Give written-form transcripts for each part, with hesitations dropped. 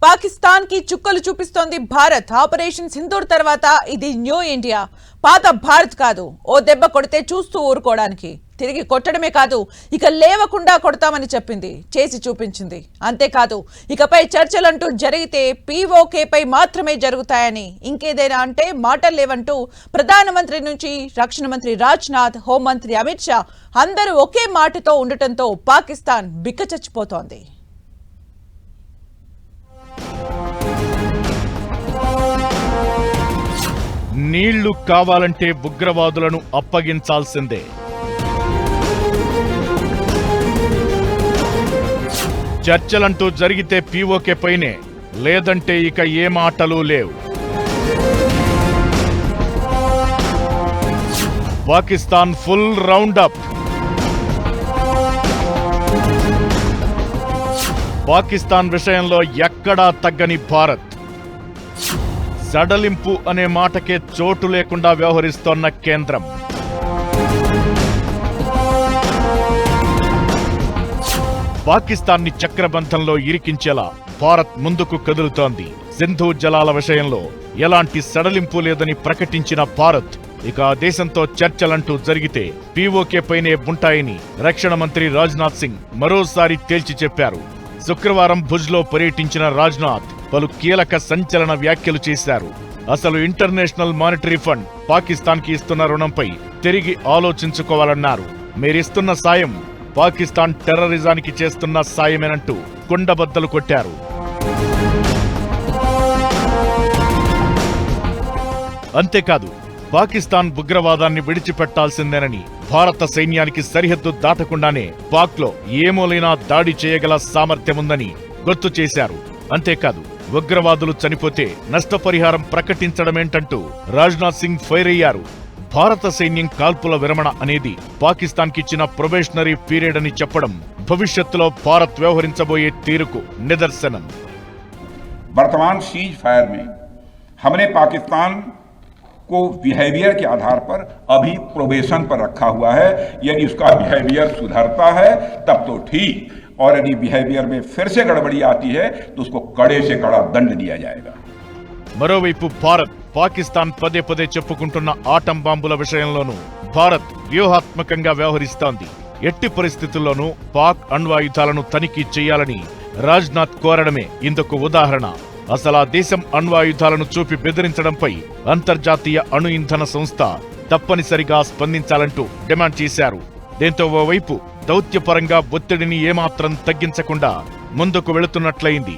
పాకిస్తాన్ కి చుక్కలు చూపిస్తోంది భారత్. ఆపరేషన్ సింధూర్ తర్వాత ఇది న్యూ ఇండియా, పాత భారత్ కాదు. ఓ దెబ్బ కొడితే చూస్తూ ఊరుకోవడానికి, తిరిగి కొట్టడమే కాదు, ఇక లేవకుండా కొడతామని చెప్పింది, చేసి చూపించింది. అంతేకాదు, ఇకపై చర్చలంటూ జరిగితే పీఓకేపై మాత్రమే జరుగుతాయని, ఇంకేదైనా అంటే మాటలు లేవంటూ ప్రధానమంత్రి నుంచి రక్షణ మంత్రి రాజ్నాథ్, హోంమంత్రి అమిత్ షా అందరూ ఒకే మాటతో ఉండటంతో పాకిస్తాన్ బిక్కచచ్చిపోతోంది. నీళ్లు కావాలంటే ఉగ్రవాదులను అప్పగించాల్సిందే. చర్చలంటూ జరిగితే పీఓకే పైనే, లేదంటే ఇక ఏ మాటలు లేవు. Pakistan full round up. పాకిస్తాన్ విషయంలో ఎక్కడా తగ్గని భారత్. సడలింపు అనే మాటకే చోటు లేకుండా వ్యవహరిస్తోన్న కేంద్రం. పాకిస్తాన్ని చక్రబంధంలో ఇరికించేలా భారత్ ముందుకు కదులుతోంది. సింధు జలాల విషయంలో ఎలాంటి సడలింపు లేదని ప్రకటించిన భారత్ ఇక దేశంతో చర్చలంటూ జరిగితే పీఓకే పైనే ఉంటాయని రక్షణ మంత్రి రాజ్నాథ్ సింగ్ మరోసారి తేల్చి చెప్పారు. శుక్రవారం భుజ్లో పర్యటించిన రాజ్నాథ్ పలు కీలక సంచలన వ్యాఖ్యలు చేశారు. అసలు ఇంటర్నేషనల్ మానిటరీ ఫండ్ పాకిస్తాన్ కి ఇస్తున్న రుణంపై తిరిగి ఆలోచించుకోవాలన్నారు. మీరిస్తున్న సాయం పాకిస్తాన్ టెర్రరిజానికి చేస్తున్న సాయమేనంటూ కుండబద్దలు కొట్టారు. అంతేకాదు, పాకిస్తాన్ ఉగ్రవాదాన్ని విడిచిపెట్టాల్సిందేనని, భారత సైన్యానికి సరిహద్దు దాటకుండానే పాక్లో ఏమోలైనా దాడి చేయగల సామర్థ్యముందని గుర్తు చేశారు. అంతేకాదు, ఉగ్రవాదులు చనిపోతే నష్టపరిహారం ప్రకటించడమేంటంటూ రాజ్నాథ్ సింగ్ ఫైర్ అయ్యారు. భారత సైన్యం కాల్పుల విరమణ అనేది పాకిస్తాన్కిచ్చిన ప్రొబేషనరీ పీరియడ్ అని చెప్పడం భవిష్యత్తులో భారత్ వ్యవహరించబోయే తీరుకు నిదర్శనం. वर्तमान सीज फायर में हमने पाकिस्तान को बिहेवियर के आधार पर अभी प्रोबेशन पर रखा हुआ है. यदि उसका बिहेवियर सुधरता है तब तो ठीक, और यदि बिहेवियर में फिर से गड़बड़ी आती है तो उसको कड़े से कड़ा दंड दिया जाएगा. మరోవైపు భారత్ పాకిస్తాన్ పదే పదే చెప్పుకుంటున్న ఆటం బాంబుల విషయంలోనూ భారత్ వ్యూహాత్మకంగా వ్యవహరిస్తోంది. ఎట్టి పరిస్థితుల్లోనూ పాక్ అణ్వాయుధాలను తనిఖీ చేయాలని రాజ్నాథ్ కోరడమే ఇందుకు ఉదాహరణ. అసలు దేశం అణ్వాయుధాలను చూపి బెదిరించడంపై అంతర్జాతీయ అణు ఇంధన సంస్థ తప్పనిసరిగా స్పందించాలంటూ డిమాండ్ చేశారు. దీంతో ఓవైపు దౌత్యపరంగా ఒత్తిడిని ఏమాత్రం తగ్గించకుండా ముందుకు వెళుతున్నట్లయింది.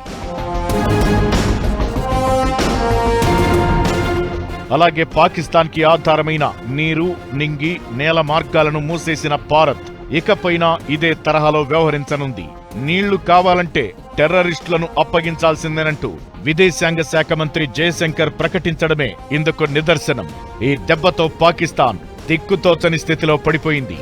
అలాగే పాకిస్తాన్కి ఆధారమైన నీరు, నింగి, నేల మార్గాలను మూసేసిన భారత్ ఇకపైనా ఇదే తరహాలో వ్యవహరించనుంది. నీళ్లు కావాలంటే టెర్రరిస్టులను అప్పగించాల్సిందేనంటూ విదేశాంగ శాఖ మంత్రి జయశంకర్ ప్రకటించడమే ఇందుకు నిదర్శనం. ఈ దెబ్బతో పాకిస్తాన్ దిక్కుతోచని స్థితిలో పడిపోయింది.